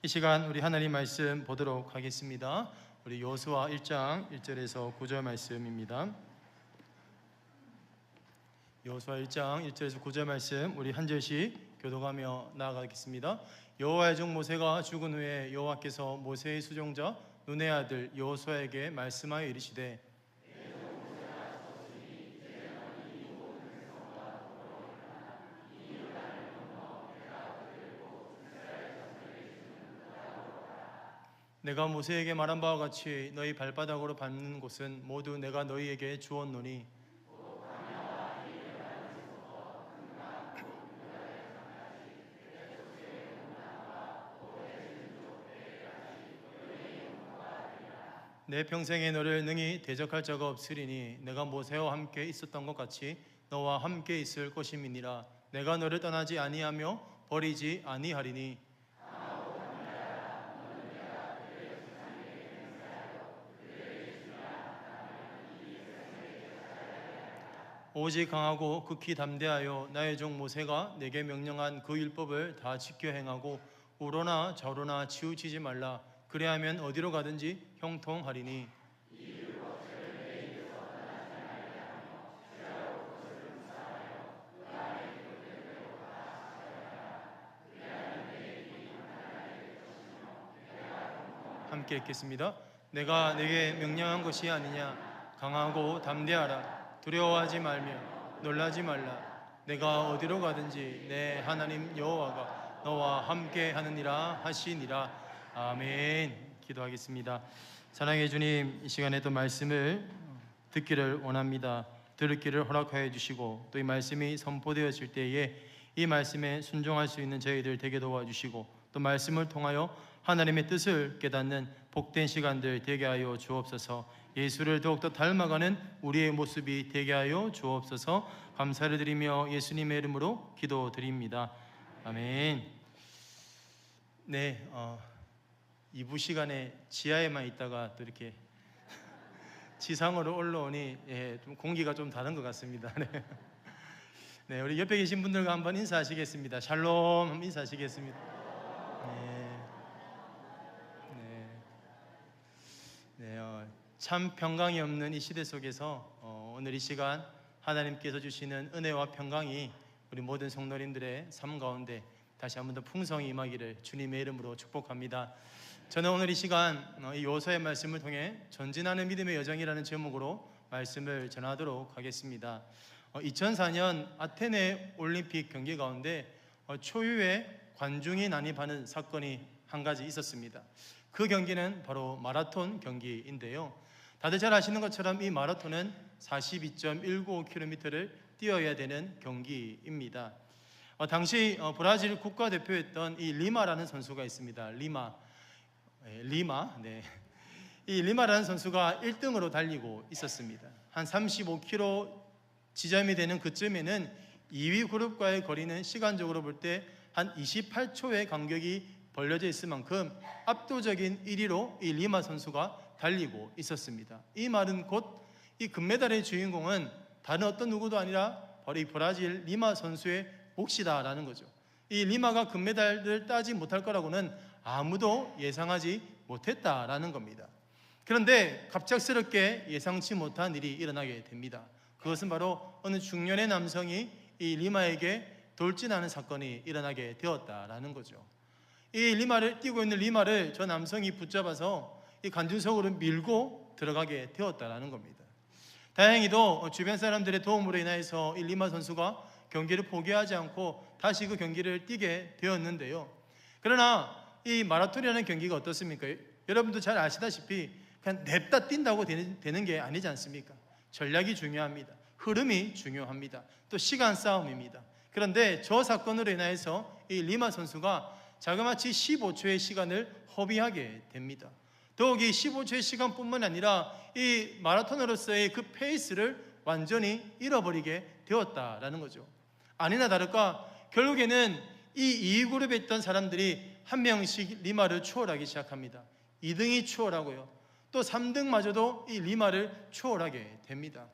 이 시간 우리 하나님 말씀 보도록 하겠습니다. 우리 여호수아 1장 1절에서 9절 말씀입니다. 여호수아 1장 1절에서 9절 말씀 우리 한 절씩 교독하며 나아가겠습니다. 여호와의 종 모세가 죽은 후에 여호와께서 모세의 수종자 눈의 아들 여호수아에게 말씀하여 이르시되 내가 모세에게 말한 바와 같이 너희 발바닥으로 밟는 곳은 모두 내가 너희에게 주었노니 내 평생에 너를 능히 대적할 자가 없으리니 내가 모세와 함께 있었던 것 같이 너와 함께 있을 것임이니라. 내가 너를 떠나지 아니하며 버리지 아니하리니 오직 강하고 극히 담대하여 나의 종 모세가 내게 명령한 그 율법을 다 지켜 행하고 우로나 좌로나 치우치지 말라. 그래야면 어디로 가든지 형통하리니 함께 읽겠습니다. 내가 내게 명령한 것이 아니냐. 강하고 담대하라. 두려워하지 말며 놀라지 말라. 내가 어디로 가든지 내 하나님 여호와가 너와 함께 하느니라 하시니라. 아멘. 기도하겠습니다. 사랑의 주님, 이 시간에도 말씀을 듣기를 원합니다. 들을 길을 허락하여 주시고 또 이 말씀이 선포되었을 때에 이 말씀에 순종할 수 있는 저희들 되게 도와주시고 또 말씀을 통하여 하나님의 뜻을 깨닫는 복된 시간들 되게 하여 주옵소서. 예수를 더욱더 닮아가는 우리의 모습이 되게 하여 주옵소서. 감사를 드리며 예수님의 이름으로 기도드립니다. 아멘. 네, 2부 시간에 지하에만 있다가 또 이렇게 지상으로 올라오니 좀 공기가 좀 다른 것 같습니다. 네, 우리 옆에 계신 분들과 한번 인사하시겠습니다. 샬롬 한번 인사하시겠습니다. 참 평강이 없는 이 시대 속에서 오늘 이 시간 하나님께서 주시는 은혜와 평강이 우리 모든 성도님들의 삶 가운데 다시 한번 더 풍성히 임하기를 주님의 이름으로 축복합니다. 저는 오늘 이 시간 이 여호수아의 말씀을 통해 전진하는 믿음의 여정이라는 제목으로 말씀을 전하도록 하겠습니다. 2004년 아테네 올림픽 경기 가운데 초유의 관중이 난입하는 사건이 한 가지 있었습니다. 그 경기는 바로 마라톤 경기인데요. 다들 잘 아시는 것처럼 이 마라톤은 42.195km를 뛰어야 되는 경기입니다. 당시 브라질 국가대표였던 이 리마라는 선수가 있습니다. 리마. 이 리마라는 선수가 1등으로 달리고 있었습니다. 한 35km 지점이 되는 그쯤에는 2위 그룹과의 거리는 시간적으로 볼 때 한 28초의 간격이 벌려져 있을 만큼 압도적인 1위로 이 리마 선수가 달리고 있었습니다. 이 말은 곧 이 금메달의 주인공은 다른 어떤 누구도 아니라 바로 이 브라질 리마 선수의 몫이다라는 거죠. 이 리마가 금메달을 따지 못할 거라고는 아무도 예상하지 못했다라는 겁니다. 그런데 갑작스럽게 예상치 못한 일이 일어나게 됩니다. 그것은 바로 어느 중년의 남성이 이 리마에게 돌진하는 사건이 일어나게 되었다라는 거죠. 이 리마를 뛰고 있는 리마를 저 남성이 붙잡아서 이 관중석으로 밀고 들어가게 되었다라는 겁니다. 다행히도 주변 사람들의 도움으로 인해서 이 리마 선수가 경기를 포기하지 않고 다시 그 경기를 뛰게 되었는데요. 그러나 이 마라톤이라는 경기가 어떻습니까? 여러분도 잘 아시다시피 그냥 냅다 뛴다고 되는 게 아니지 않습니까? 전략이 중요합니다. 흐름이 중요합니다. 또 시간 싸움입니다. 그런데 저 사건으로 인해서 이 리마 선수가 자그마치 15초의 시간을 허비하게 됩니다. 더욱이 15초의 시간뿐만 아니라 이 마라토너로서의 그 페이스를 완전히 잃어버리게 되었다라는 거죠. 아니나 다를까 결국에는 이 2그룹에 있던 사람들이 한 명씩 리마를 추월하기 시작합니다. 2등이 추월하고요. 또 3등마저도 이 리마를 추월하게 됩니다.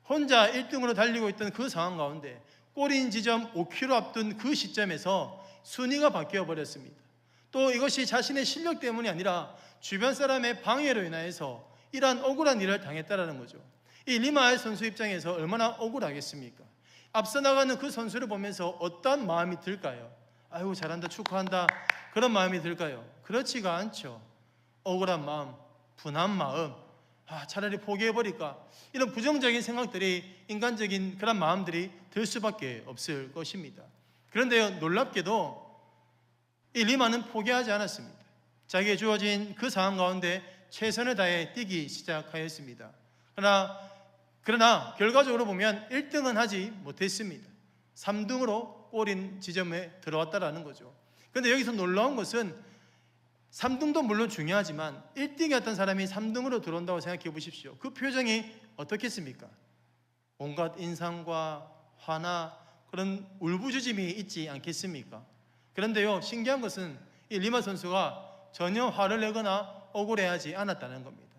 혼자 1등으로 달리고 있던 그 상황 가운데 골인 지점 5km 앞둔 그 시점에서 순위가 바뀌어 버렸습니다. 또 이것이 자신의 실력 때문이 아니라 주변 사람의 방해로 인하여서 이러한 억울한 일을 당했다라는 거죠. 이 리마엘 선수 입장에서 얼마나 억울하겠습니까? 앞서 나가는 그 선수를 보면서 어떤 마음이 들까요? 아이고 잘한다, 축하한다, 그런 마음이 들까요? 그렇지가 않죠. 억울한 마음, 분한 마음, 차라리 포기해버릴까, 이런 부정적인 생각들이, 인간적인 그런 마음들이 들 수밖에 없을 것입니다. 그런데요, 놀랍게도 이 리마는 포기하지 않았습니다. 자기에 주어진 그 상황 가운데 최선을 다해 뛰기 시작하였습니다. 그러나 결과적으로 보면 1등은 하지 못했습니다. 3등으로 꼬린 지점에 들어왔다라는 거죠. 그런데 여기서 놀라운 것은 3등도 물론 중요하지만 1등이었던 사람이 3등으로 들어온다고 생각해 보십시오. 그 표정이 어떻겠습니까? 온갖 인상과 화나 그런 울부짖음이 있지 않겠습니까? 그런데요, 신기한 것은 이 리마 선수가 전혀 화를 내거나 억울해하지 않았다는 겁니다.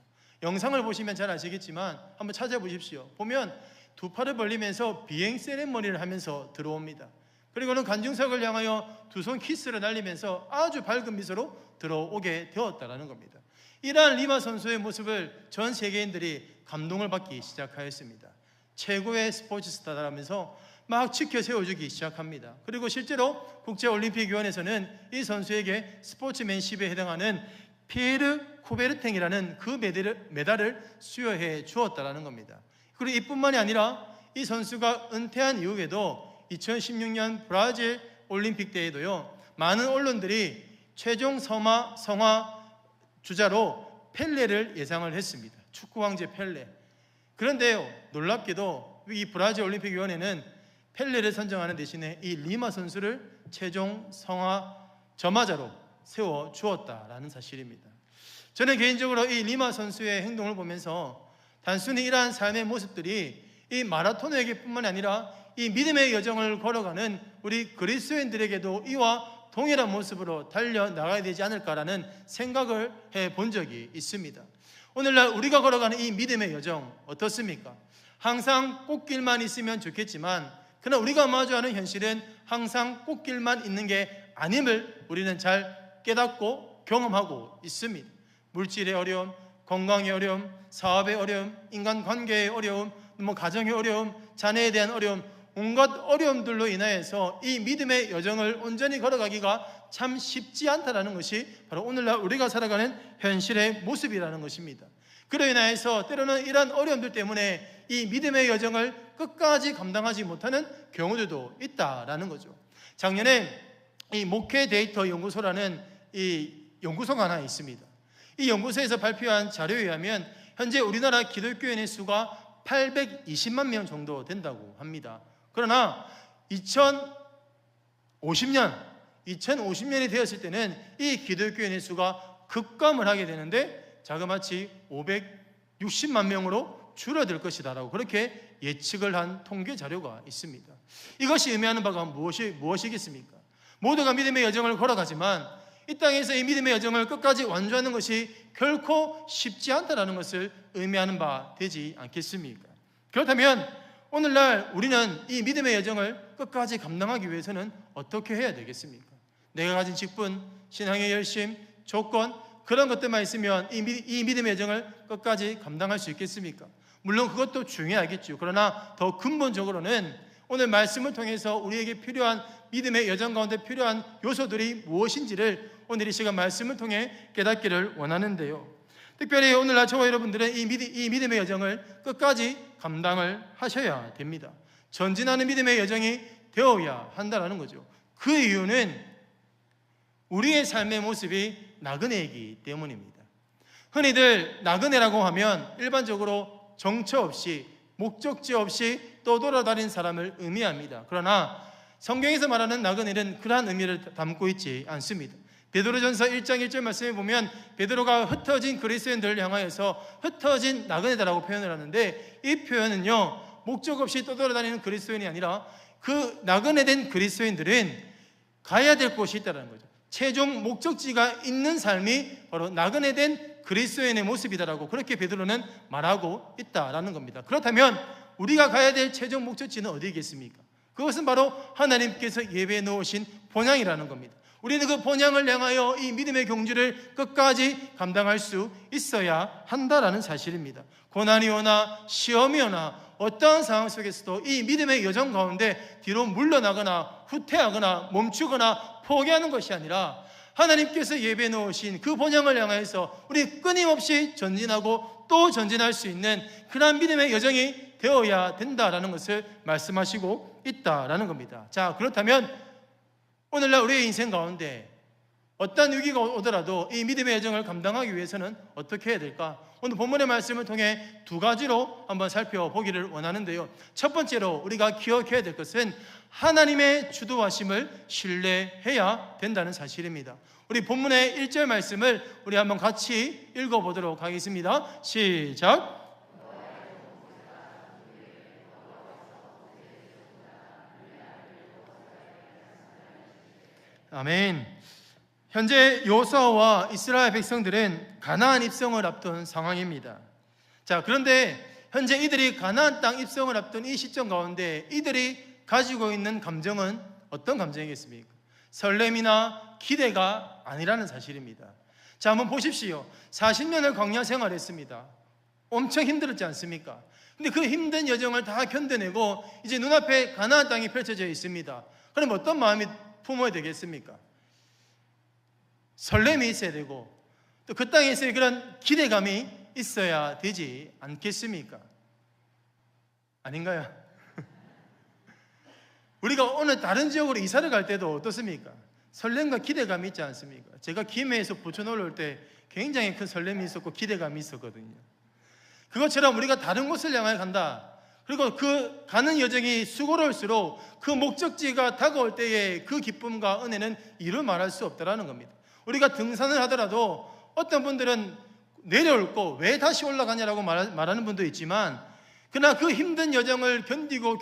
영상을 보시면 잘 아시겠지만 한번 찾아보십시오. 보면 두 팔을 벌리면서 비행 세레머니를 하면서 들어옵니다. 그리고는 관중석을 향하여 두 손 키스를 날리면서 아주 밝은 미소로 들어오게 되었다는 겁니다. 이러한 리마 선수의 모습을 전 세계인들이 감동을 받기 시작하였습니다. 최고의 스포츠 스타라면서 막 지켜 세워주기 시작합니다. 그리고 실제로 국제올림픽위원회에서는 이 선수에게 스포츠맨십에 해당하는 피에르 쿠베르탱이라는 그 메달을 수여해 주었다는 겁니다. 그리고 이뿐만이 아니라 이 선수가 은퇴한 이후에도 2016년 브라질 올림픽 때에도요, 많은 언론들이 최종 성화 주자로 펠레를 예상을 했습니다. 축구 황제 펠레. 그런데요, 놀랍게도 이 브라질 올림픽 위원회는 펠레를 선정하는 대신에 이 리마 선수를 최종 성화 점화자로 세워 주었다라는 사실입니다. 저는 개인적으로 이 리마 선수의 행동을 보면서 단순히 이러한 삶의 모습들이 이 마라토너에게뿐만 아니라 이 믿음의 여정을 걸어가는 우리 그리스도인들에게도 이와 동일한 모습으로 달려나가야 되지 않을까라는 생각을 해본 적이 있습니다. 오늘날 우리가 걸어가는 이 믿음의 여정 어떻습니까? 항상 꽃길만 있으면 좋겠지만 그러나 우리가 마주하는 현실은 항상 꽃길만 있는 게 아님을 우리는 잘 깨닫고 경험하고 있습니다. 물질의 어려움, 건강의 어려움, 사업의 어려움, 인간관계의 어려움, 가정의 어려움, 자녀에 대한 어려움, 온갖 어려움들로 인하여서 이 믿음의 여정을 온전히 걸어가기가 참 쉽지 않다는 것이 바로 오늘날 우리가 살아가는 현실의 모습이라는 것입니다. 그로 인하여서 때로는 이러한 어려움들 때문에 이 믿음의 여정을 끝까지 감당하지 못하는 경우들도 있다라는 거죠. 작년에 이 목회 데이터 연구소라는 이 연구소가 하나 있습니다. 이 연구소에서 발표한 자료에 의하면 현재 우리나라 기독교인의 수가 820만 명 정도 된다고 합니다. 그러나 2050년이 되었을 때는 이 기독교인의 수가 급감을 하게 되는데 자그마치 560만 명으로 줄어들 것이다라고 그렇게 예측을 한 통계 자료가 있습니다. 이것이 의미하는 바가 무엇이겠습니까? 모두가 믿음의 여정을 걸어가지만 이 땅에서 이 믿음의 여정을 끝까지 완주하는 것이 결코 쉽지 않다는 것을 의미하는 바 되지 않겠습니까? 그렇다면 오늘날 우리는 이 믿음의 여정을 끝까지 감당하기 위해서는 어떻게 해야 되겠습니까? 내가 가진 직분, 신앙의 열심, 조건, 그런 것들만 있으면 이 믿음의 여정을 끝까지 감당할 수 있겠습니까? 물론 그것도 중요하겠죠. 그러나 더 근본적으로는 오늘 말씀을 통해서 우리에게 필요한 믿음의 여정 가운데 필요한 요소들이 무엇인지를 오늘 이 시간 말씀을 통해 깨닫기를 원하는데요. 특별히 오늘날 저와 여러분들은 이 믿음의 여정을 끝까지 감당을 하셔야 됩니다. 전진하는 믿음의 여정이 되어야 한다는 거죠. 그 이유는 우리의 삶의 모습이 나그네이기 때문입니다. 흔히들 나그네라고 하면 일반적으로 정처 없이 목적지 없이 떠돌아다니는 사람을 의미합니다. 그러나 성경에서 말하는 나그네는 그러한 의미를 담고 있지 않습니다. 베드로전서 1장 1절 말씀에 보면 베드로가 흩어진 그리스도인들을 향하여서 흩어진 나그네다라고 표현을 하는데 이 표현은요, 목적 없이 떠돌아다니는 그리스도인이 아니라 그 나그네된 그리스도인들은 가야 될 곳이 있다는 거죠. 최종 목적지가 있는 삶이 바로 나그네된 그리스도인의 모습이다라고 그렇게 베드로는 말하고 있다라는 겁니다. 그렇다면 우리가 가야 될 최종 목적지는 어디겠습니까? 그것은 바로 하나님께서 예배해 놓으신 본향이라는 겁니다. 우리는 그 본향을 향하여 이 믿음의 경주를 끝까지 감당할 수 있어야 한다라는 사실입니다. 고난이 오나 시험이 오나 어떠한 상황 속에서도 이 믿음의 여정 가운데 뒤로 물러나거나 후퇴하거나 멈추거나 포기하는 것이 아니라 하나님께서 예배해 놓으신 그 본향을 향해서 우리 끊임없이 전진하고 또 전진할 수 있는 그러한 믿음의 여정이 되어야 된다라는 것을 말씀하시고 있다라는 겁니다. 자, 그렇다면 오늘날 우리의 인생 가운데 어떤 위기가 오더라도 이 믿음의 여정을 감당하기 위해서는 어떻게 해야 될까? 오늘 본문의 말씀을 통해 두 가지로 한번 살펴보기를 원하는데요. 첫 번째로 우리가 기억해야 될 것은 하나님의 주도하심을 신뢰해야 된다는 사실입니다. 우리 본문의 1절 말씀을 우리 한번 같이 읽어보도록 하겠습니다. 시작. 아멘. 현재 여호수아와 이스라엘 백성들은 가나안 입성을 앞둔 상황입니다. 자, 그런데 현재 이들이 가나안 땅 입성을 앞둔 이 시점 가운데 이들이 가지고 있는 감정은 어떤 감정이겠습니까? 설렘이나 기대가 아니라는 사실입니다. 자, 한번 보십시오. 40년을 광야 생활했습니다. 엄청 힘들었지 않습니까? 근데 그 힘든 여정을 다 견뎌내고 이제 눈앞에 가나안 땅이 펼쳐져 있습니다. 그럼 어떤 마음이 품어야 되겠습니까? 설렘이 있어야 되고 또 그 땅에 있어야 그런 기대감이 있어야 되지 않겠습니까? 아닌가요? 우리가 어느 다른 지역으로 이사를 갈 때도 어떻습니까? 설렘과 기대감이 있지 않습니까? 제가 김해에서 부천 올라올 때 굉장히 큰 설렘이 있었고 기대감이 있었거든요. 그것처럼 우리가 다른 곳을 향해 간다. 그리고 그 가는 여정이 수고로울수록 그 목적지가 다가올 때의 그 기쁨과 은혜는 이루 말할 수 없다라는 겁니다. 우리가 등산을 하더라도 어떤 분들은 내려올 거 왜 다시 올라가냐라고 말하는 분도 있지만 그러나 그 힘든 여정을 견디고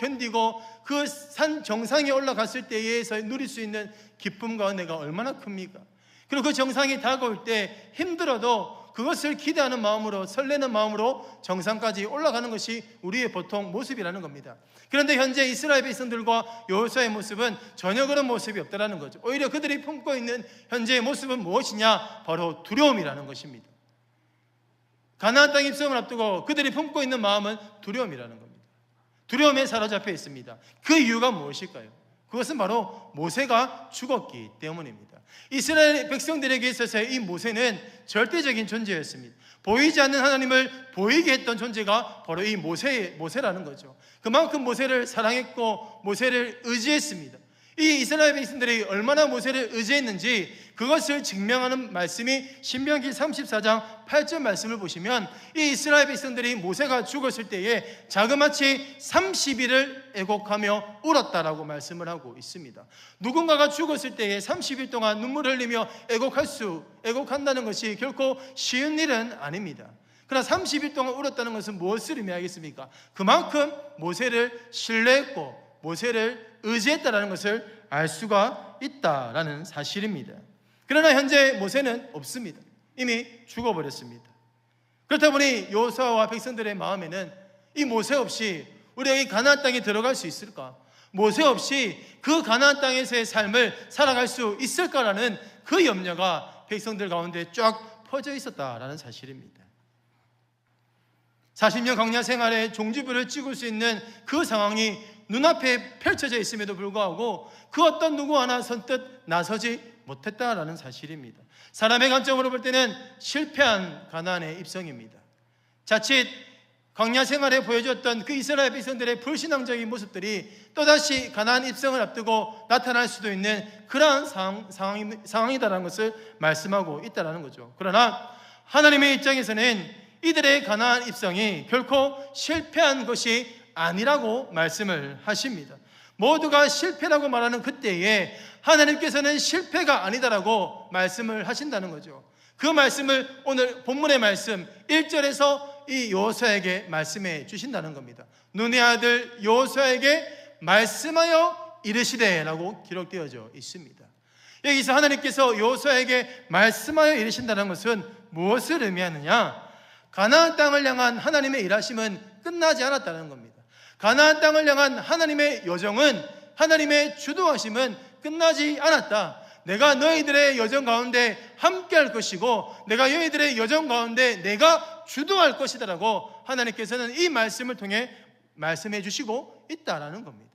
그 산 정상에 올라갔을 때에서 누릴 수 있는 기쁨과 은혜가 얼마나 큽니까? 그리고 그 정상이 다가올 때 힘들어도 그것을 기대하는 마음으로 설레는 마음으로 정상까지 올라가는 것이 우리의 보통 모습이라는 겁니다. 그런데 현재 이스라엘 백성들과 여호수아의 모습은 전혀 그런 모습이 없다는 거죠. 오히려 그들이 품고 있는 현재의 모습은 무엇이냐? 바로 두려움이라는 것입니다. 가나안 땅 입성을 앞두고 그들이 품고 있는 마음은 두려움이라는 겁니다. 두려움에 사로잡혀 있습니다. 그 이유가 무엇일까요? 그것은 바로 모세가 죽었기 때문입니다. 이스라엘 백성들에게 있어서 이 모세는 절대적인 존재였습니다. 보이지 않는 하나님을 보이게 했던 존재가 바로 이 모세라는 거죠. 그만큼 모세를 사랑했고 모세를 의지했습니다. 이 이스라엘 백성들이 얼마나 모세를 의지했는지 그것을 증명하는 말씀이 신명기 34장 8절 말씀을 보시면 이 이스라엘 백성들이 모세가 죽었을 때에 자그마치 30일을 애곡하며 울었다라고 말씀을 하고 있습니다. 누군가가 죽었을 때에 30일 동안 눈물을 흘리며 애곡한다는 것이 결코 쉬운 일은 아닙니다. 그러나 30일 동안 울었다는 것은 무엇을 의미하겠습니까? 그만큼 모세를 신뢰했고 모세를 의지했다라는 것을 알 수가 있다라는 사실입니다. 그러나 현재 모세는 없습니다. 이미 죽어버렸습니다. 그렇다 보니 여호수아와 백성들의 마음에는 이 모세 없이 우리가 이 가나안 땅에 들어갈 수 있을까? 모세 없이 그 가나안 땅에서의 삶을 살아갈 수 있을까라는 그 염려가 백성들 가운데 쫙 퍼져 있었다라는 사실입니다. 40년 광야 생활에 종지부를 찍을 수 있는 그 상황이 눈앞에 펼쳐져 있음에도 불구하고 그 어떤 누구 하나 선뜻 나서지 못했다라는 사실입니다. 사람의 관점으로 볼 때는 실패한 가나안의 입성입니다. 자칫 광야 생활에 보여줬던 그 이스라엘 백성들의 불신앙적인 모습들이 또다시 가나안 입성을 앞두고 나타날 수도 있는 그러한 상황이다라는 것을 말씀하고 있다는 거죠. 그러나 하나님의 입장에서는 이들의 가나안 입성이 결코 실패한 것이 아니라고 말씀을 하십니다. 모두가 실패라고 말하는 그때에 하나님께서는 실패가 아니다라고 말씀을 하신다는 거죠. 그 말씀을 오늘 본문의 말씀 1절에서 이 여호수아에게 말씀해 주신다는 겁니다. 눈의 아들 여호수아에게 말씀하여 이르시되라고 기록되어져 있습니다. 여기서 하나님께서 여호수아에게 말씀하여 이르신다는 것은 무엇을 의미하느냐? 가나안 땅을 향한 하나님의 일하심은 끝나지 않았다는 겁니다. 가나안 땅을 향한 하나님의 여정은, 하나님의 주도하심은 끝나지 않았다. 내가 너희들의 여정 가운데 함께 할 것이고 내가 너희들의 여정 가운데 내가 주도할 것이다라고 하나님께서는 이 말씀을 통해 말씀해 주시고 있다라는 겁니다.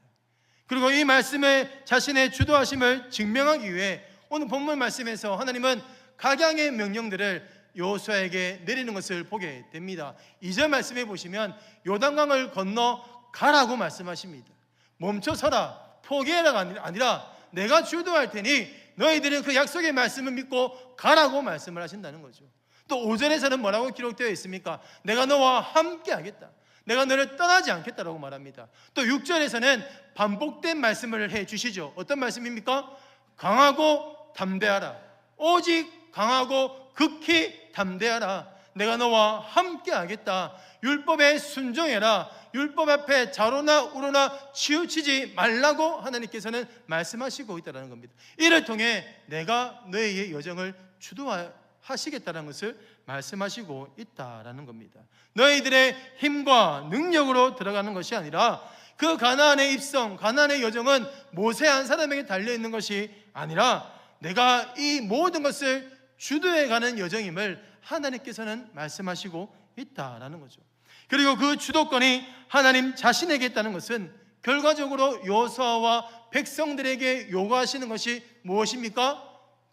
그리고 이 말씀에 자신의 주도하심을 증명하기 위해 오늘 본문 말씀에서 하나님은 각양의 명령들을 여호수아에게 내리는 것을 보게 됩니다. 2절 말씀해 보시면 요단강을 건너 가라고 말씀하십니다. 멈춰서라, 포기해라가 아니라 내가 주도할 테니 너희들은 그 약속의 말씀을 믿고 가라고 말씀을 하신다는 거죠. 또 5절에서는 뭐라고 기록되어 있습니까? 내가 너와 함께 하겠다, 내가 너를 떠나지 않겠다라고 말합니다. 또 6절에서는 반복된 말씀을 해 주시죠. 어떤 말씀입니까? 강하고 담대하라, 오직 강하고 극히 담대하라, 내가 너와 함께 하겠다, 율법에 순종해라, 율법 앞에 좌로나 우로나 치우치지 말라고 하나님께서는 말씀하시고 있다는 겁니다. 이를 통해 내가 너희의 여정을 주도하시겠다는 것을 말씀하시고 있다는 겁니다. 너희들의 힘과 능력으로 들어가는 것이 아니라 그 가나안의 입성, 가나안의 여정은 모세 한 사람에게 달려있는 것이 아니라 내가 이 모든 것을 주도해가는 여정임을 하나님께서는 말씀하시고 있다는 거죠. 그리고 그 주도권이 하나님 자신에게 있다는 것은 결과적으로 여호수아와 백성들에게 요구하시는 것이 무엇입니까?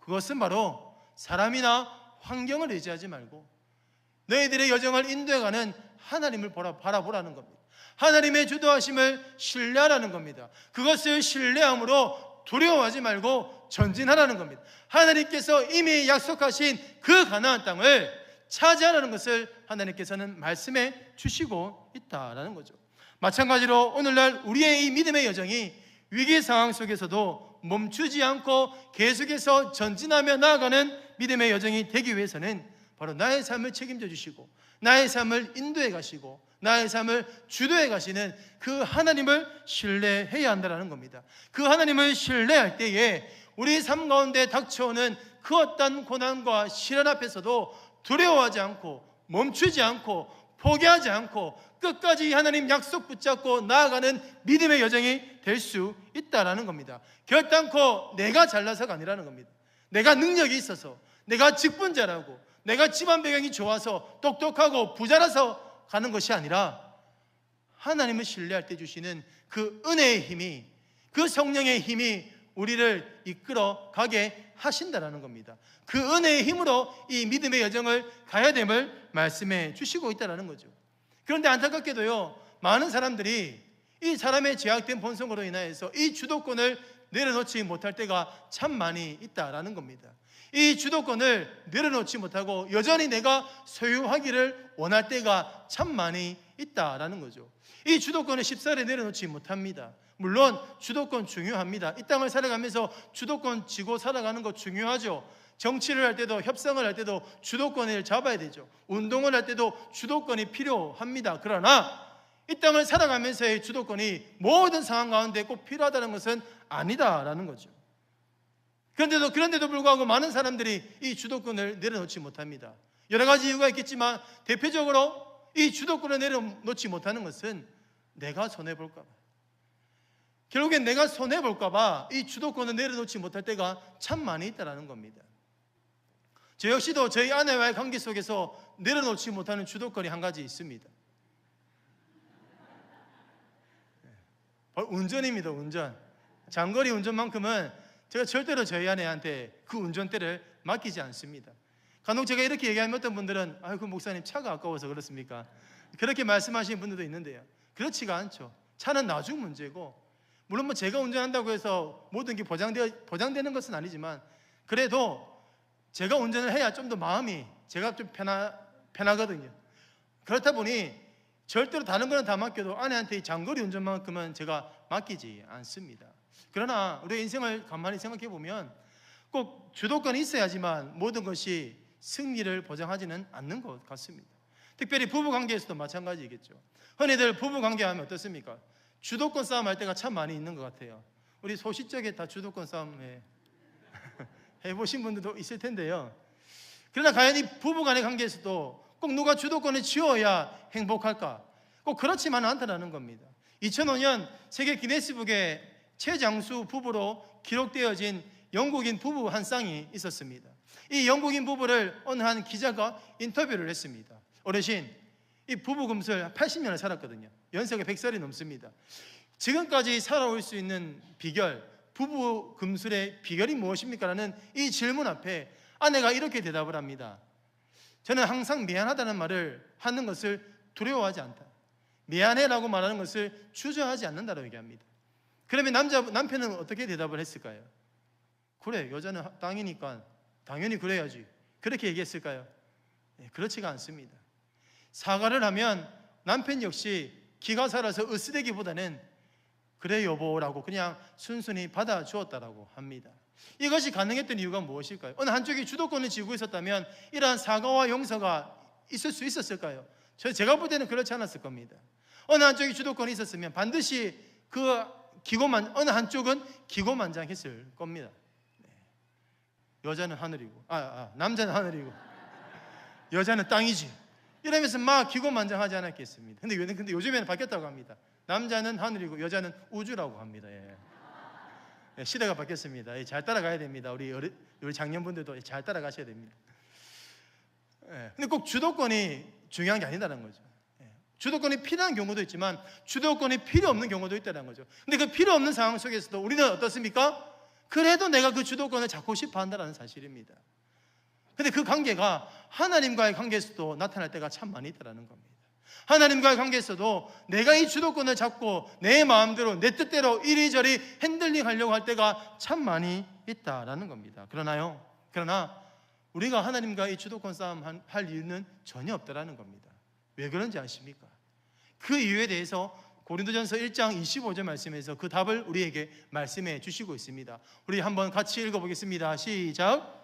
그것은 바로 사람이나 환경을 의지하지 말고 너희들의 여정을 인도해가는 하나님을 바라보라는 겁니다. 하나님의 주도하심을 신뢰하라는 겁니다. 그것을 신뢰함으로 두려워하지 말고 전진하라는 겁니다. 하나님께서 이미 약속하신 그 가나안 땅을 차지하라는 것을 하나님께서는 말씀해 주시고 있다라는 거죠. 마찬가지로 오늘날 우리의 이 믿음의 여정이 위기 상황 속에서도 멈추지 않고 계속해서 전진하며 나아가는 믿음의 여정이 되기 위해서는 바로 나의 삶을 책임져 주시고 나의 삶을 인도해 가시고 나의 삶을 주도해 가시는 그 하나님을 신뢰해야 한다는 겁니다. 그 하나님을 신뢰할 때에 우리 삶 가운데 닥쳐오는 그 어떤 고난과 시련 앞에서도 두려워하지 않고 멈추지 않고 포기하지 않고 끝까지 하나님 약속 붙잡고 나아가는 믿음의 여정이 될 수 있다는 겁니다. 결단코 내가 잘나서가 아니라는 겁니다. 내가 능력이 있어서, 내가 직분자라고, 내가 집안 배경이 좋아서 똑똑하고 부자라서 가는 것이 아니라 하나님을 신뢰할 때 주시는 그 은혜의 힘이, 그 성령의 힘이 우리를 이끌어 가게 하신다는 겁니다. 그 은혜의 힘으로 이 믿음의 여정을 가야 됨을 말씀해 주시고 있다는 거죠. 그런데 안타깝게도요, 많은 사람들이 이 사람의 제약된 본성으로 인하여서 이 주도권을 내려놓지 못할 때가 참 많이 있다라는 겁니다. 이 주도권을 내려놓지 못하고 여전히 내가 소유하기를 원할 때가 참 많이 있다라는 거죠. 이 주도권을 쉽사리 내려놓지 못합니다. 물론 주도권 중요합니다. 이 땅을 살아가면서 주도권 쥐고 살아가는 거 중요하죠. 정치를 할 때도, 협상을 할 때도 주도권을 잡아야 되죠. 운동을 할 때도 주도권이 필요합니다. 그러나 이 땅을 살아가면서의 주도권이 모든 상황 가운데 꼭 필요하다는 것은 아니다라는 거죠. 그런데도 불구하고 많은 사람들이 이 주도권을 내려놓지 못합니다. 여러 가지 이유가 있겠지만 대표적으로 이 주도권을 내려놓지 못하는 것은 내가 손해볼까 봐, 결국엔 내가 손해볼까 봐 이 주도권을 내려놓지 못할 때가 참 많이 있다는 겁니다. 저 역시도 저희 아내와의 관계 속에서 내려놓지 못하는 주도권이 한 가지 있습니다. 바로 운전입니다. 운전. 장거리 운전만큼은 제가 절대로 저희 아내한테 그 운전대를 맡기지 않습니다. 간혹 제가 이렇게 얘기하면 어떤 분들은 아이고 목사님 차가 아까워서 그렇습니까? 그렇게 말씀하시는 분들도 있는데요, 그렇지가 않죠. 차는 나중 문제고, 물론 뭐 제가 운전한다고 해서 모든 게 보장되는 것은 아니지만 그래도 제가 운전을 해야 좀 더 마음이 제가 좀 편하거든요. 그렇다 보니 절대로 다른 거는 다 맡겨도 아내한테 이 장거리 운전만큼은 제가 맡기지 않습니다. 그러나 우리의 인생을 가만히 생각해 보면 꼭 주도권이 있어야지만 모든 것이 승리를 보장하지는 않는 것 같습니다. 특별히 부부관계에서도 마찬가지겠죠. 흔히들 부부관계하면 어떻습니까? 주도권 싸움 할 때가 참 많이 있는 것 같아요. 우리 소시적에 다 주도권 싸움 해보신 분들도 있을 텐데요. 그러나 과연 이 부부간의 관계에서도 꼭 누가 주도권을 쥐어야 행복할까? 꼭 그렇지만은 않다는 겁니다. 2005년 세계 기네스북에 최장수 부부로 기록되어진 영국인 부부 한 쌍이 있었습니다. 이 영국인 부부를 어느 한 기자가 인터뷰를 했습니다. 어르신, 이 부부 금술 80년을 살았거든요. 연세가 100살이 넘습니다. 지금까지 살아올 수 있는 비결, 부부 금술의 비결이 무엇입니까? 라는 이 질문 앞에 아내가 이렇게 대답을 합니다. 저는 항상 미안하다는 말을 하는 것을 두려워하지 않다. 미안해라고 말하는 것을 주저하지 않는다고 얘기합니다. 그러면 남편은 어떻게 대답을 했을까요? 그래, 여자는 땅이니까 당연히 그래야지. 그렇게 얘기했을까요? 네, 그렇지가 않습니다. 사과를 하면 남편 역시 기가 살아서 으스대기보다는 그래 여보라고 그냥 순순히 받아주었다라고 합니다. 이것이 가능했던 이유가 무엇일까요? 어느 한쪽이 주도권을 쥐고 있었다면 이러한 사과와 용서가 있을 수 있었을까요? 제가 볼 때는 그렇지 않았을 겁니다. 어느 한쪽이 주도권이 있었으면 반드시 어느 한쪽은 기고만장했을 겁니다. 여자는 하늘이고 남자는 하늘이고 여자는 땅이지 이러면서 막 기고만장하지 않았겠습니다. 근데 요즘에는 바뀌었다고 합니다. 남자는 하늘이고 여자는 우주라고 합니다. 예, 시대가 바뀌었습니다. 예, 잘 따라가야 됩니다. 우리 장년분들도 잘 따라가셔야 됩니다. 근데 꼭 주도권이 중요한 게 아니다는 거죠. 주도권이 필요한 경우도 있지만 주도권이 필요 없는 경우도 있다는 거죠. 근데 그 필요 없는 상황 속에서도 우리는 어떻습니까? 그래도 내가 그 주도권을 잡고 싶어 한다는 사실입니다. 근데 그 관계가 하나님과의 관계에서도 나타날 때가 참 많이 있다는 겁니다. 하나님과의 관계에서도 내가 이 주도권을 잡고 내 마음대로 내 뜻대로 이리저리 핸들링 하려고 할 때가 참 많이 있다라는 겁니다. 그러나 우리가 하나님과 이 주도권 싸움 할 이유는 전혀 없다라는 겁니다. 왜 그런지 아십니까? 그 이유에 대해서 고린도전서 1장 25절 말씀에서 그 답을 우리에게 말씀해 주시고 있습니다. 우리 한번 같이 읽어보겠습니다. 시작.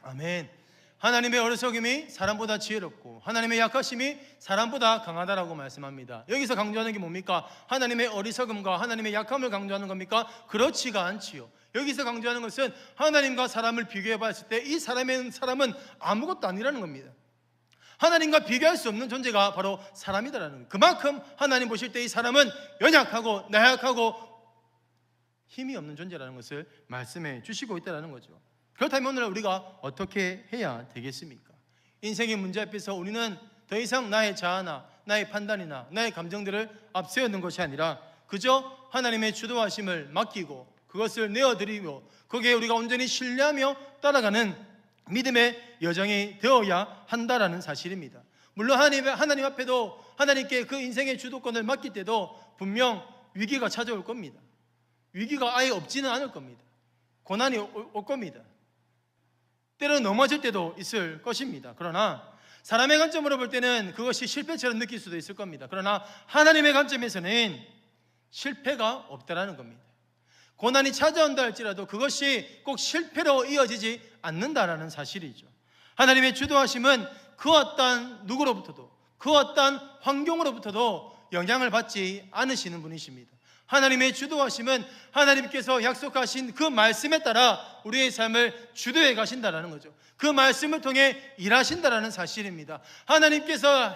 아멘. 하나님의 어리석음이 사람보다 지혜롭고 하나님의 약하심이 사람보다 강하다라고 말씀합니다. 여기서 강조하는 게 뭡니까? 하나님의 어리석음과 하나님의 약함을 강조하는 겁니까? 그렇지가 않지요. 여기서 강조하는 것은 하나님과 사람을 비교해 봤을 때 이 사람은 아무것도 아니라는 겁니다. 하나님과 비교할 수 없는 존재가 바로 사람이다라는 거예요. 그만큼 하나님 보실 때 이 사람은 연약하고 나약하고 힘이 없는 존재라는 것을 말씀해 주시고 있다는 거죠. 그렇다면 오늘 우리가 어떻게 해야 되겠습니까? 인생의 문제 앞에서 우리는 더 이상 나의 자아나 나의 판단이나 나의 감정들을 앞세우는 것이 아니라 그저 하나님의 주도하심을 맡기고 그것을 내어드리고 거기에 우리가 온전히 신뢰하며 따라가는 믿음의 여정이 되어야 한다라는 사실입니다. 물론 하나님 앞에도 하나님께 그 인생의 주도권을 맡길 때도 분명 위기가 찾아올 겁니다. 위기가 아예 없지는 않을 겁니다. 고난이 올 겁니다. 때로 넘어질 때도 있을 것입니다. 그러나 사람의 관점으로 볼 때는 그것이 실패처럼 느낄 수도 있을 겁니다. 그러나 하나님의 관점에서는 실패가 없다라는 겁니다. 고난이 찾아온다 할지라도 그것이 꼭 실패로 이어지지 않는다라는 사실이죠. 하나님의 주도하심은 그 어떤 누구로부터도 그 어떤 환경으로부터도 영향을 받지 않으시는 분이십니다. 하나님의 주도하심은 하나님께서 약속하신 그 말씀에 따라 우리의 삶을 주도해 가신다라는 거죠. 그 말씀을 통해 일하신다라는 사실입니다. 하나님께서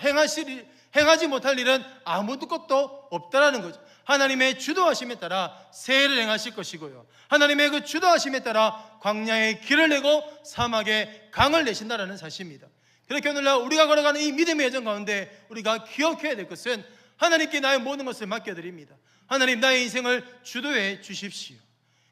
행하지 못할 일은 아무것도 없다라는 거죠. 하나님의 주도하심에 따라 세를 행하실 것이고요. 하나님의 그 주도하심에 따라 광야에 길을 내고 사막에 강을 내신다라는 사실입니다. 그렇게 오늘날 우리가 걸어가는 이 믿음의 여정 가운데 우리가 기억해야 될 것은 하나님께 나의 모든 것을 맡겨드립니다. 하나님, 나의 인생을 주도해 주십시오.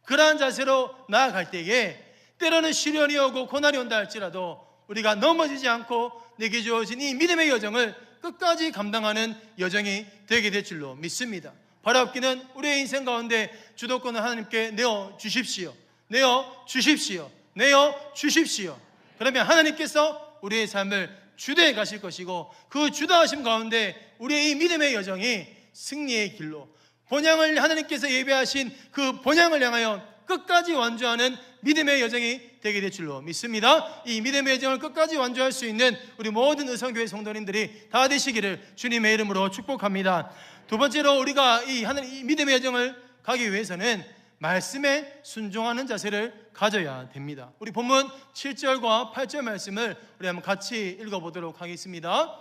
그러한 자세로 나아갈 때에 때로는 시련이 오고 고난이 온다 할지라도 우리가 넘어지지 않고 내게 주어진 이 믿음의 여정을 끝까지 감당하는 여정이 되게 될 줄로 믿습니다. 바라옵기는 우리의 인생 가운데 주도권을 하나님께 내어 주십시오. 내어 주십시오. 내어 주십시오. 그러면 하나님께서 우리의 삶을 주도해 가실 것이고 그 주도하심 가운데 우리의 이 믿음의 여정이 승리의 길로 본향을 하나님께서 예배하신 그 본향을 향하여 끝까지 완주하는 믿음의 여정이 되게 될 줄로 믿습니다. 이 믿음의 여정을 끝까지 완주할 수 있는 우리 모든 의성교회 성도님들이 다 되시기를 주님의 이름으로 축복합니다. 두 번째로 우리가 이 믿음의 여정을 가기 위해서는 말씀에 순종하는 자세를 가져야 됩니다. 우리 본문 7절과 8절 말씀을 우리 한번 같이 읽어보도록 하겠습니다.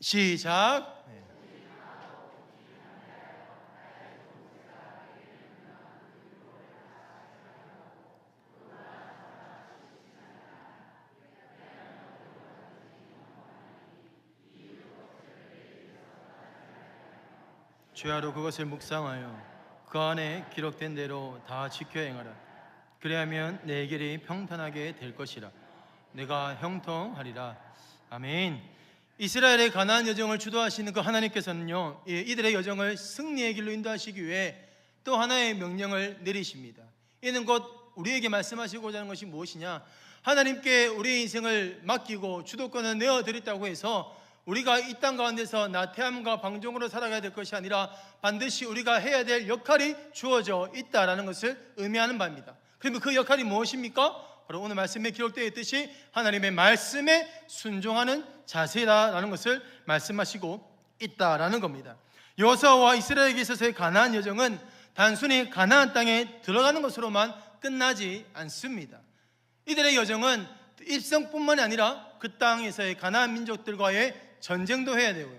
시작. 주야로 그것을 묵상하여 그 안에 기록된 대로 다 지켜 행하라. 그리하면 내 길이 평탄하게 될 것이라. 내가 형통하리라. 아멘. 이스라엘의 가나안 여정을 주도하시는 그 하나님께서는요, 이들의 여정을 승리의 길로 인도하시기 위해 또 하나의 명령을 내리십니다. 이는 곧 우리에게 말씀하시고자 하는 것이 무엇이냐? 하나님께 우리의 인생을 맡기고 주도권을 내어드렸다고 해서 우리가 이 땅 가운데서 나태함과 방종으로 살아가야 될 것이 아니라 반드시 우리가 해야 될 역할이 주어져 있다라는 것을 의미하는 바입니다. 그러면 그 역할이 무엇입니까? 바로 오늘 말씀에 기록되어 있듯이 하나님의 말씀에 순종하는 자세라는 것을 말씀하시고 있다라는 겁니다. 여호수아와 이스라엘에게 있어서의 가나안 여정은 단순히 가나안 땅에 들어가는 것으로만 끝나지 않습니다. 이들의 여정은 입성뿐만이 아니라 그 땅에서의 가나안 민족들과의 전쟁도 해야 되고요,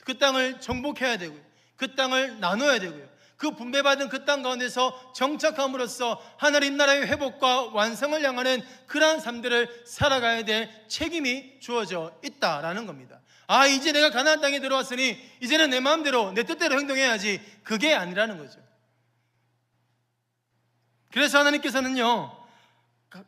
그 땅을 정복해야 되고요, 그 땅을 나눠야 되고요, 그 분배받은 그 땅 가운데서 정착함으로써 하나님 나라의 회복과 완성을 향하는 그러한 삶들을 살아가야 될 책임이 주어져 있다라는 겁니다. 이제 내가 가나안 땅에 들어왔으니 이제는 내 마음대로 내 뜻대로 행동해야지, 그게 아니라는 거죠. 그래서 하나님께서는요,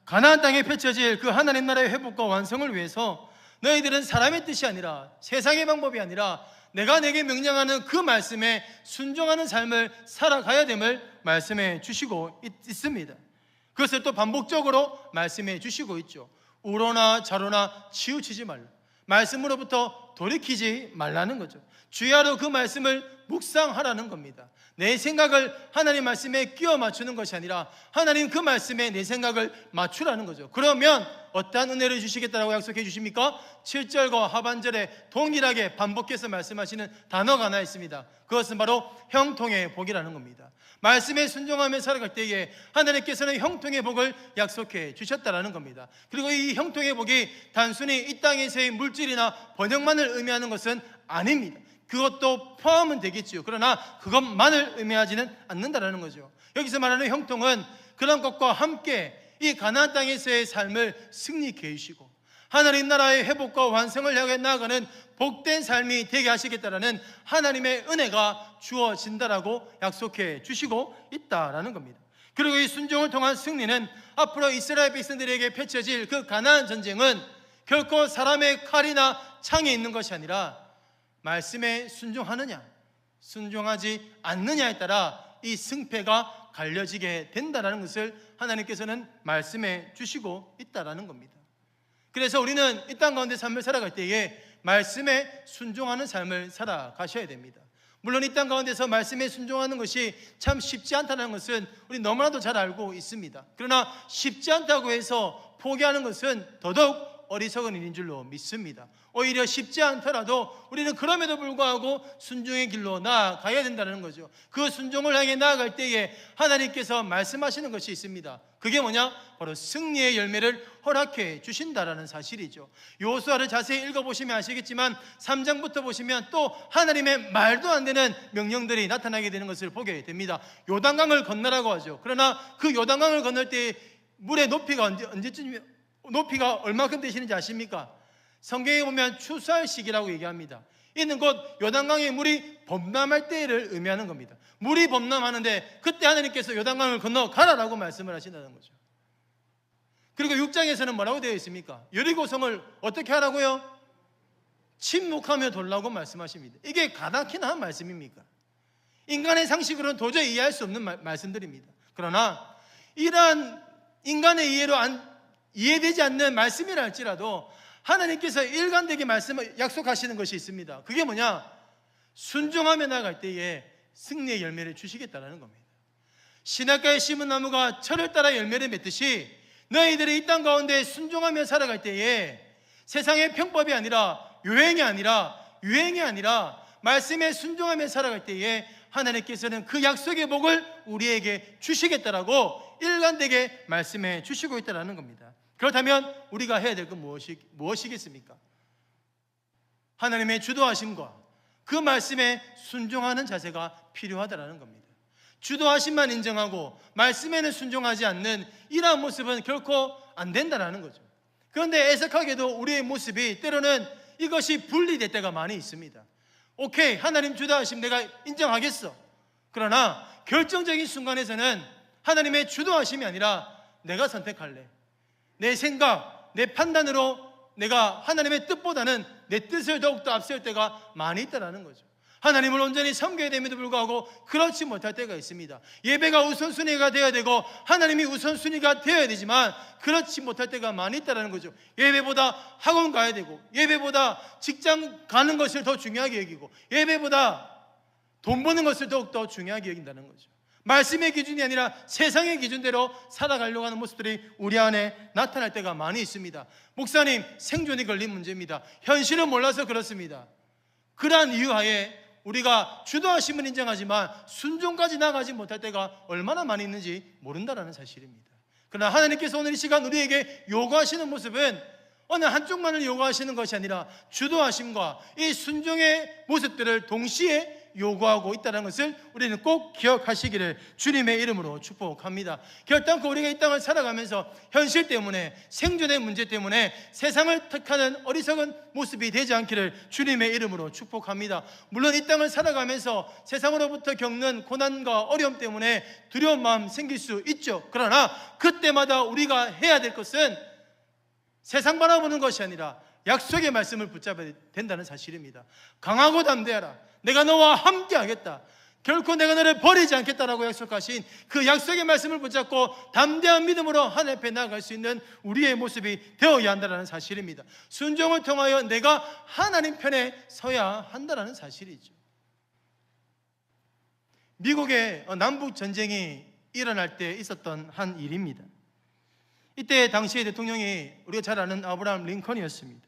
가나안 땅에 펼쳐질 그 하나님 나라의 회복과 완성을 위해서 너희들은 사람의 뜻이 아니라, 세상의 방법이 아니라 내가 내게 명령하는 그 말씀에 순종하는 삶을 살아가야 됨을 말씀해 주시고 있습니다. 그것을 또 반복적으로 말씀해 주시고 있죠. 우로나 좌로나 치우치지 말라. 말씀으로부터 돌이키지 말라는 거죠. 주야로 그 말씀을 묵상하라는 겁니다. 내 생각을 하나님 말씀에 끼워 맞추는 것이 아니라 하나님 그 말씀에 내 생각을 맞추라는 거죠. 그러면 어떠한 은혜를 주시겠다라고 약속해 주십니까? 7절과 하반절에 동일하게 반복해서 말씀하시는 단어가 하나 있습니다. 그것은 바로 형통의 복이라는 겁니다. 말씀에 순종하며 살아갈 때에 하나님께서는 형통의 복을 약속해 주셨다라는 겁니다. 그리고 이 형통의 복이 단순히 이 땅에서의 물질이나 번영만을 의미하는 것은 아닙니다. 그것도 포함은 되겠지요. 그러나 그것만을 의미하지는 않는다라는 거죠. 여기서 말하는 형통은 그런 것과 함께 이 가나안 땅에서의 삶을 승리케 해주시고 하나님 나라의 회복과 완성을 향해 나아가는 복된 삶이 되게 하시겠다라는 하나님의 은혜가 주어진다라고 약속해 주시고 있다라는 겁니다. 그리고 이 순종을 통한 승리는 앞으로 이스라엘 백성들에게 펼쳐질 그 가나안 전쟁은 결코 사람의 칼이나 창에 있는 것이 아니라 말씀에 순종하느냐 순종하지 않느냐에 따라 이 승패가 갈려지게 된다는 것을 하나님께서는 말씀해 주시고 있다는 겁니다. 그래서 우리는 이 땅 가운데 삶을 살아갈 때에 말씀에 순종하는 삶을 살아가셔야 됩니다. 물론 이 땅 가운데서 말씀에 순종하는 것이 참 쉽지 않다는 것은 우리 너무나도 잘 알고 있습니다. 그러나 쉽지 않다고 해서 포기하는 것은 더더욱 어리석은 일인 줄로 믿습니다. 오히려 쉽지 않더라도 우리는 그럼에도 불구하고 순종의 길로 나아가야 된다는 거죠. 그 순종을 향해 나아갈 때에 하나님께서 말씀하시는 것이 있습니다. 그게 뭐냐? 바로 승리의 열매를 허락해 주신다라는 사실이죠. 여호수아를 자세히 읽어보시면 아시겠지만 3장부터 보시면 또 하나님의 말도 안 되는 명령들이 나타나게 되는 것을 보게 됩니다. 요단강을 건너라고 하죠. 그러나 그 요단강을 건널 때 물의 높이가 언제쯤 높이가 얼마큼 되시는지 아십니까? 성경에 보면 추수할 시기라고 얘기합니다. 이는 곧 요단강의 물이 범람할 때를 의미하는 겁니다. 물이 범람하는데 그때 하나님께서 요단강을 건너 가라라고 말씀을 하신다는 거죠. 그리고 6장에서는 뭐라고 되어 있습니까? 여리고성을 어떻게 하라고요? 침묵하며 돌라고 말씀하십니다. 이게 가다키나 한 말씀입니까? 인간의 상식으로는 도저히 이해할 수 없는 말씀들입니다. 그러나 이러한 인간의 이해로 이해되지 않는 말씀이라 할지라도 하나님께서 일관되게 말씀을 약속하시는 것이 있습니다. 그게 뭐냐? 순종하며 나아갈 때에 승리의 열매를 주시겠다는 겁니다. 시냇가에 심은 나무가 철을 따라 열매를 맺듯이 너희들이 이 땅 가운데 순종하며 살아갈 때에 세상의 편법이 아니라 유행이 아니라 말씀에 순종하며 살아갈 때에 하나님께서는 그 약속의 복을 우리에게 주시겠다라고 일관되게 말씀해 주시고 있다는 겁니다. 그렇다면 우리가 해야 될 건 무엇이겠습니까? 하나님의 주도하심과 그 말씀에 순종하는 자세가 필요하다는 겁니다. 주도하심만 인정하고 말씀에는 순종하지 않는 이러한 모습은 결코 안 된다는 거죠. 그런데 애석하게도 우리의 모습이 때로는 이것이 분리될 때가 많이 있습니다. 오케이, 하나님 주도하심 내가 인정하겠어. 그러나 결정적인 순간에서는 하나님의 주도하심이 아니라 내가 선택할래. 내 생각, 내 판단으로 내가 하나님의 뜻보다는 내 뜻을 더욱더 앞세울 때가 많이 있다는 거죠. 하나님을 온전히 섬겨야 됨에도 불구하고 그렇지 못할 때가 있습니다. 예배가 우선순위가 되어야 되고 하나님이 우선순위가 되어야 되지만 그렇지 못할 때가 많이 있다는 거죠. 예배보다 학원 가야 되고, 예배보다 직장 가는 것을 더 중요하게 여기고, 예배보다 돈 버는 것을 더욱더 중요하게 여긴다는 거죠. 말씀의 기준이 아니라 세상의 기준대로 살아가려고 하는 모습들이 우리 안에 나타날 때가 많이 있습니다. 목사님, 생존이 걸린 문제입니다. 현실을 몰라서 그렇습니다. 그러한 이유하에 우리가 주도하심은 인정하지만 순종까지 나가지 못할 때가 얼마나 많이 있는지 모른다는 사실입니다. 그러나 하나님께서 오늘 이 시간 우리에게 요구하시는 모습은 어느 한쪽만을 요구하시는 것이 아니라 주도하심과 이 순종의 모습들을 동시에 요구하고 있다는 것을 우리는 꼭 기억하시기를 주님의 이름으로 축복합니다. 결단코 우리가 이 땅을 살아가면서 현실 때문에, 생존의 문제 때문에 세상을 택하는 어리석은 모습이 되지 않기를 주님의 이름으로 축복합니다. 물론 이 땅을 살아가면서 세상으로부터 겪는 고난과 어려움 때문에 두려운 마음 생길 수 있죠. 그러나 그때마다 우리가 해야 될 것은 세상 바라보는 것이 아니라 약속의 말씀을 붙잡아야 된다는 사실입니다. 강하고 담대하라. 내가 너와 함께 하겠다. 결코 내가 너를 버리지 않겠다라고 약속하신 그 약속의 말씀을 붙잡고 담대한 믿음으로 하나님 앞에 나아갈 수 있는 우리의 모습이 되어야 한다는 사실입니다. 순종을 통하여 내가 하나님 편에 서야 한다는 사실이죠. 미국의 남북 전쟁이 일어날 때 있었던 한 일입니다. 이때 당시의 대통령이 우리가 잘 아는 아브라함 링컨이었습니다.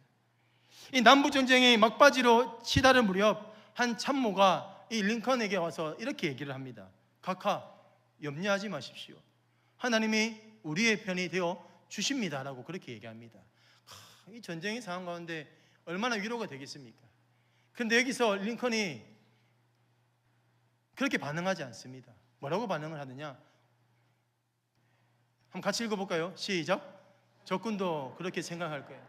이 남북 전쟁이 막바지로 치달을 무렵 한 참모가 이 링컨에게 와서 이렇게 얘기를 합니다. 각하, 염려하지 마십시오. 하나님이 우리의 편이 되어 주십니다라고 그렇게 얘기합니다. 이 전쟁의 상황 가운데 얼마나 위로가 되겠습니까? 그런데 여기서 링컨이 그렇게 반응하지 않습니다. 뭐라고 반응을 하느냐? 한번 같이 읽어볼까요? 시작. 적군도 그렇게 생각할 거예요.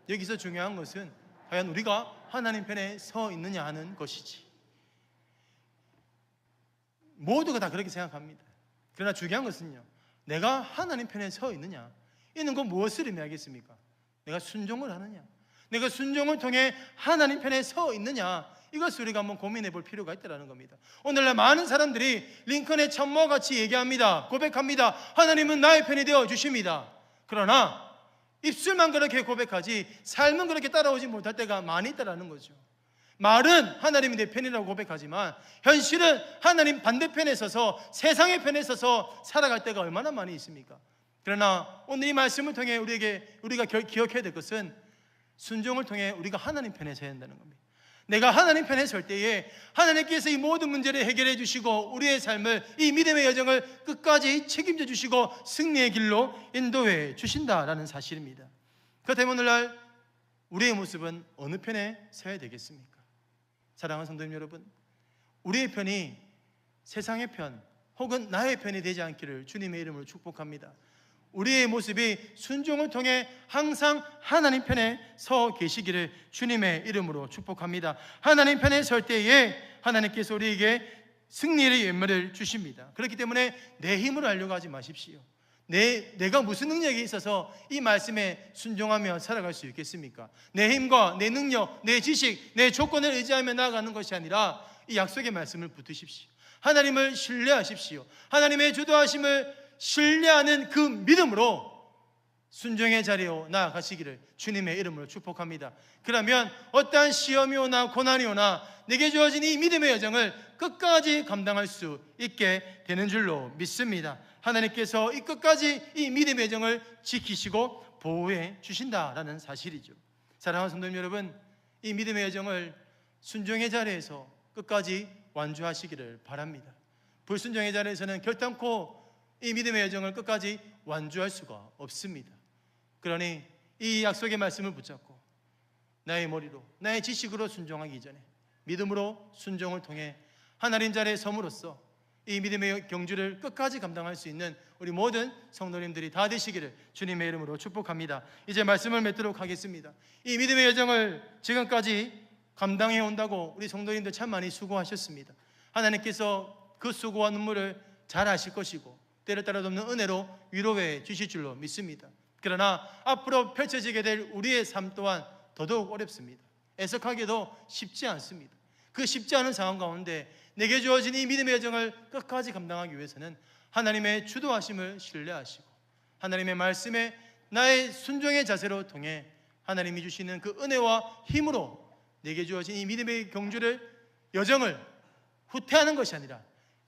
여기서 중요한 것은 과연 우리가 하나님 편에 서 있느냐 하는 것이지. 모두가 다 그렇게 생각합니다. 그러나 중요한 것은요, 내가 하나님 편에 서 있느냐, 이는 건 무엇을 의미하겠습니까? 내가 순종을 하느냐, 내가 순종을 통해 하나님 편에 서 있느냐, 이것을 우리가 한번 고민해 볼 필요가 있다는 겁니다. 오늘날 많은 사람들이 링컨의 참모와 같이 얘기합니다. 고백합니다. 하나님은 나의 편이 되어 주십니다. 그러나 입술만 그렇게 고백하지 삶은 그렇게 따라오지 못할 때가 많이 있다는 거죠. 말은 하나님이 내 편이라고 고백하지만 현실은 하나님 반대편에 서서 세상의 편에 서서 살아갈 때가 얼마나 많이 있습니까? 그러나 오늘 이 말씀을 통해 우리가 기억해야 될 것은 순종을 통해 우리가 하나님 편에 서야 한다는 겁니다. 내가 하나님 편에 설 때에 하나님께서 이 모든 문제를 해결해 주시고 우리의 삶을, 이 믿음의 여정을 끝까지 책임져 주시고 승리의 길로 인도해 주신다라는 사실입니다. 그렇다면 오늘날 우리의 모습은 어느 편에 서야 되겠습니까? 사랑하는 성도님 여러분, 우리의 편이 세상의 편 혹은 나의 편이 되지 않기를 주님의 이름으로 축복합니다. 우리의 모습이 순종을 통해 항상 하나님 편에 서 계시기를 주님의 이름으로 축복합니다. 하나님 편에 설 때에 하나님께서 우리에게 승리의 열매를 주십니다. 그렇기 때문에 내 힘으로 하려고 하지 마십시오. 내가 무슨 능력이 있어서 이 말씀에 순종하며 살아갈 수 있겠습니까? 내 힘과 내 능력, 내 지식, 내 조건을 의지하며 나아가는 것이 아니라 이 약속의 말씀을 붙드십시오. 하나님을 신뢰하십시오. 하나님의 주도하심을 신뢰하는 그 믿음으로 순종의 자리로 나아가시기를 주님의 이름으로 축복합니다. 그러면 어떠한 시험이 오나 고난이 오나 내게 주어진 이 믿음의 여정을 끝까지 감당할 수 있게 되는 줄로 믿습니다. 하나님께서 이 끝까지 이 믿음의 여정을 지키시고 보호해 주신다라는 사실이죠. 사랑하는 성도님 여러분, 이 믿음의 여정을 순종의 자리에서 끝까지 완주하시기를 바랍니다. 불순종의 자리에서는 결단코 이 믿음의 여정을 끝까지 완주할 수가 없습니다. 그러니 이 약속의 말씀을 붙잡고 나의 머리로, 나의 지식으로 순종하기 이전에 믿음으로 순종을 통해 하나님 자리에 섬으로써 이 믿음의 경주를 끝까지 감당할 수 있는 우리 모든 성도님들이 다 되시기를 주님의 이름으로 축복합니다. 이제 말씀을 맺도록 하겠습니다. 이 믿음의 여정을 지금까지 감당해 온다고 우리 성도님들 참 많이 수고하셨습니다. 하나님께서 그 수고와 눈물을 잘 아실 것이고 때를 따라 돕는 은혜로 위로해 주실 줄로 믿습니다. 그러나 앞으로 펼쳐지게 될 우리의 삶 또한 더더욱 어렵습니다. 애석하게도 쉽지 않습니다. 그 쉽지 않은 상황 가운데 내게 주어진 이 믿음의 여정을 끝까지 감당하기 위해서는 하나님의 주도하심을 신뢰하시고 하나님의 말씀에 나의 순종의 자세로 통해 하나님이 주시는 그 은혜와 힘으로 내게 주어진 이 믿음의 경주를 여정을 후퇴하는 것이 아니라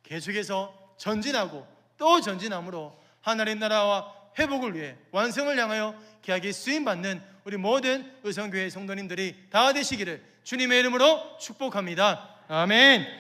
계속해서 전진하고 또 전진함으로 하나님 나라와 회복을 위해 완성을 향하여 귀하게 쓰임받는 우리 모든 의성교회 성도님들이 다 되시기를 주님의 이름으로 축복합니다. 아멘.